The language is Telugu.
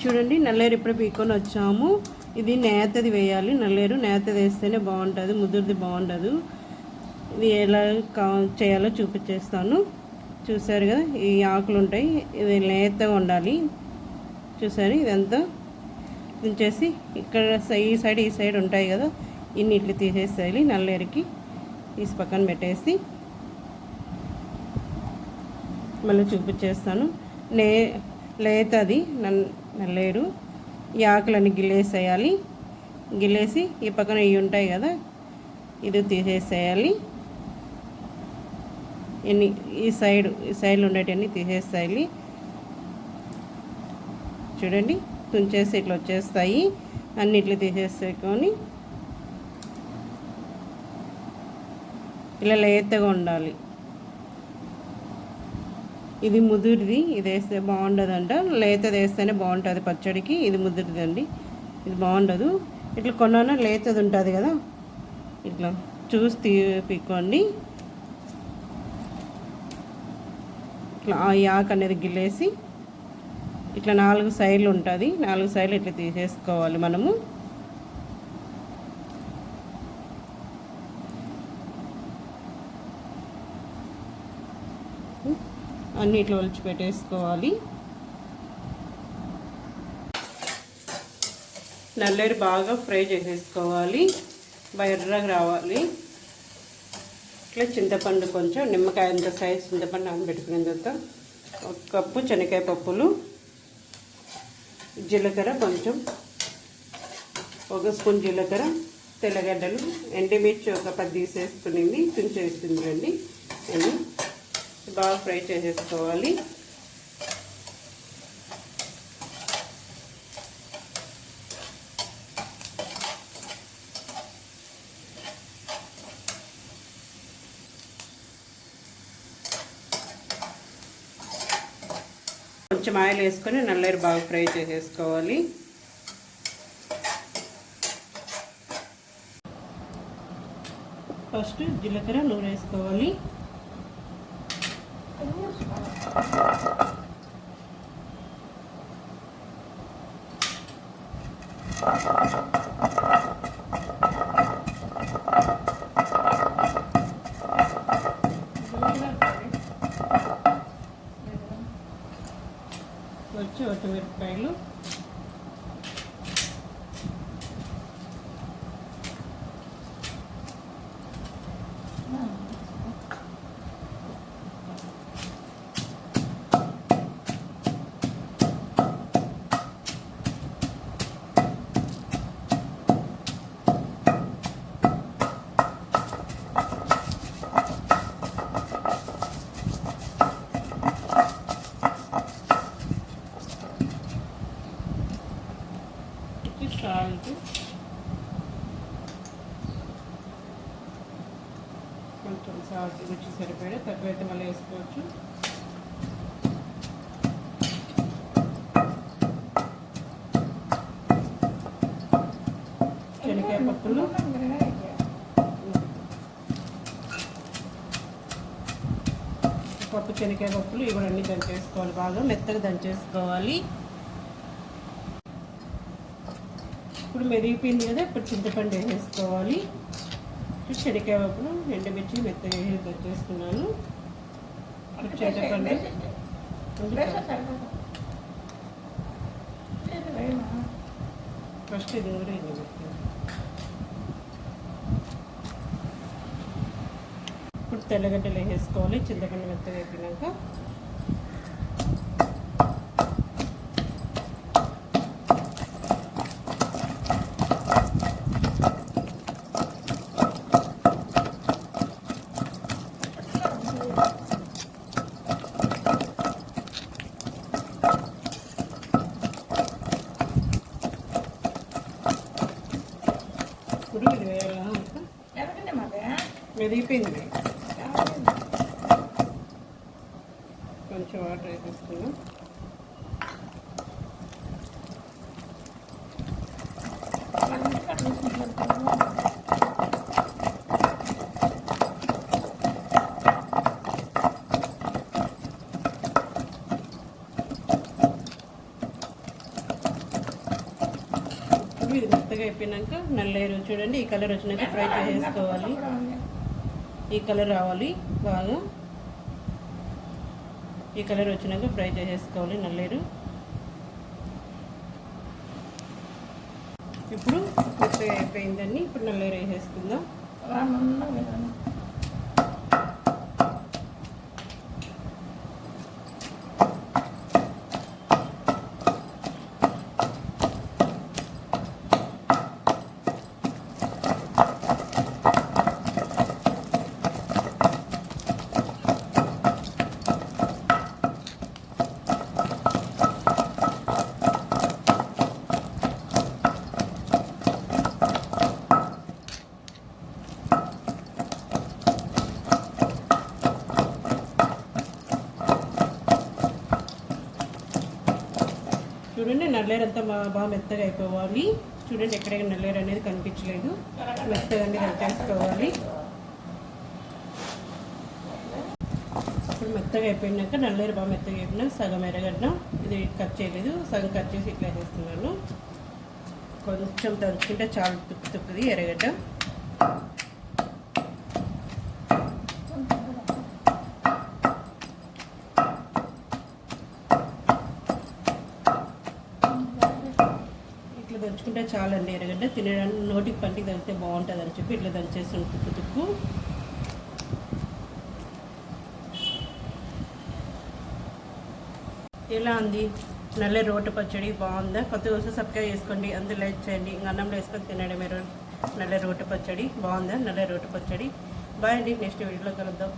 చూడండి నల్లేరు ఇప్పుడు పీక్కొని వచ్చాము. ఇది నేతది వేయాలి. నల్లేరు నేతది వేస్తేనే బాగుంటుంది, ముదురుది బాగుండదు. ఇది ఎలా చేయాలో చూపించేస్తాను. చూసారు కదా, ఈ ఆకులు ఉంటాయి, ఇది నేతగా ఉండాలి. చూసారు, ఇదంతా దించేసి ఇక్కడ ఈ సైడ్ ఉంటాయి కదా, ఇన్ని ఇట్లు తీసేసేయాలి. నల్లేరుకి తీసి పక్కన పెట్టేసి మళ్ళీ చూపించేస్తాను. లేతది నల్లేరు. ఈ ఆకులన్నీ గిల్లేసేయాలి. గిల్లేసి ఈ పక్కన ఇవి ఉంటాయి కదా, ఇది తీసేసేయాలి. ఈ సైడ్లో ఉండేటివన్నీ తీసేసేయాలి. చూడండి, తుంచేసి ఇట్లా వచ్చేస్తాయి. అన్ని ఇట్లా తీసేసుకొని ఇలా లేతగా ఉండాలి. ఇది ముదురుది, ఇది వేస్తే బాగుండదంట. లేతది వేస్తేనే బాగుంటుంది పచ్చడికి. ఇది ముదురుది అండి, ఇది బాగుండదు. ఇట్లా కొన్నాను లేతది ఉంటుంది కదా, ఇట్లా చూసి పీక్కోండి. ఇట్లా ఈ ఆకు అనేది గిల్లేసి ఇట్లా 4 సైడ్లు ఉంటుంది, 4 సైడ్లు ఇట్లా తీసేసుకోవాలి మనము. అన్నీ ఇట్లా ఒలిచి పెట్టేసుకోవాలి. నల్లేరు బాగా ఫ్రై చేసేసుకోవాలి, ఎర్రగా రావాలి. ఇట్లా చింతపండు, కొంచెం నిమ్మకాయ అంత సైజు చింతపండు నానబెట్టుకున్న తర్వాత 1 కప్పు శనగకాయ పప్పులు, జీలకర్ర కొంచెం, 1 స్పూన్ జీలకర్ర, తెల్లగడ్డలు, ఎండుమిర్చి ఒక 10 తీసేసుకునింది, తుంచేస్తుంది అండి. అని బాగా ఫ్రై చేసేసుకోవాలి. కొంచెం ఆయిల్ వేసుకొని నల్లేరు బాగా ఫ్రై చేసేసుకోవాలి. ఫస్ట్ జీలకర్ర నూనె వేసుకోవాలి. వచ్చి మిరపకాయలు, సాల్ట్, కొంచెం సాల్ట్ రుచి సరిపోయి, తక్కువైతే మళ్ళీ వేసుకోవచ్చు. శనగకాయ పప్పులు, శనగకాయ పప్పులు ఇవి కూడా అన్నీ దంచేసుకోవాలి, బాగా మెత్తగా దంచేసుకోవాలి. ఇప్పుడు మెరిగిపోయింది కదా, ఇప్పుడు చింతపండు వేసేసుకోవాలి. శనగకాయ పప్పులు, ఎండుమిర్చి మెత్తగా దంచేస్తున్నాను. చింతపండు ఫస్ట్ ఇది కూడా ఇప్పుడు తెల్లగడ్డలు వేసేసుకోవాలి. చింతపండు మెత్తగా అయిపోయినాక ఇది వేయాలా, మెదిగిపోయింది. కొంచెం వాటర్ వేసేసుకున్నాం. ఇది మెత్తగా అయిపోయినాక నల్లేరు చూడండి ఈ కలర్ వచ్చినాక ఫ్రై చేసేసుకోవాలి. ఈ కలర్ రావాలి బాగా, ఈ కలర్ వచ్చినాక ఫ్రై చేసేసుకోవాలి నల్లేరు. ఇప్పుడు మెత్తగా అయిపోయిందండి. ఇప్పుడు నల్లేరు వేసేసుకుందాం. చూడండి నల్లేరు అంతా బాగా మెత్తగా అయిపోవాలి. చూడండి ఎక్కడైనా నల్లేరు అనేది కనిపించలేదు, మెత్తగా అన్ని కలిపేసుకోవాలి. ఇప్పుడు మెత్తగా అయిపోయినాక నల్లేరు బాగా మెత్తగా అయిపోయినా సగం ఎర్రగడ్డ ఇది కట్ చేయలేదు, సగం కట్ చేసి ఇట్లా వేస్తున్నాను. కొంచెం దంచుకుంటే చాలా తుక్కుతుంది ఎర్రగడ్డ. దంచుకుంటే చాలండి ఎర్రగడ్డ, తినడానికి నోటికి పంటికి దంచితే బాగుంటుంది అని చెప్పి ఇట్లా దంచేసి తుక్కు. ఎలా ఉంది నల్లేరు రోటి పచ్చడి? బాగుందా? కొత్తగా వస్తే సబ్స్క్రైబ్ చేసుకోండి, అందులో లైక్ చేయండి. ఇంకా అన్నంలో వేసుకొని తినండి మీరు. నల్లేరు రోటి పచ్చడి బాగుందా? నల్లేరు రోటి పచ్చడి. బాయ్ అండి, నెక్స్ట్ వీడియోలో కలుద్దాం.